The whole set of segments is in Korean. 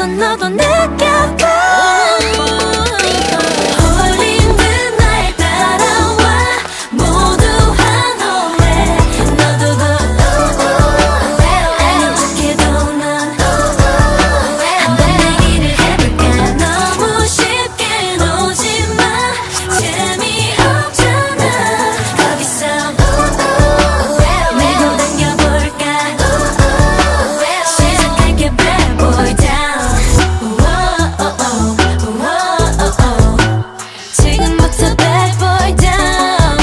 어서 너도 느껴봐. 홀린 듯 날 따라와 모두 환호해. 너도 더 아닌 척해도 넌 한번 내기를 해볼까. 너무 쉽게 놓지마. 재미없잖아. 거기서 밀고 당겨볼까. 시작할게 bad boy down. 지금부터 bad boy down.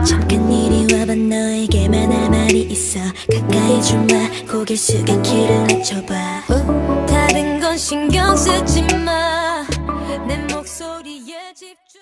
잠깐 이리 와봐. 너에게만 할 말이 있어. 가까이 좀 와. 고개 숙여 키를 낮춰봐. 다른 건 신경 쓰지 마. 내 목소리에 집중.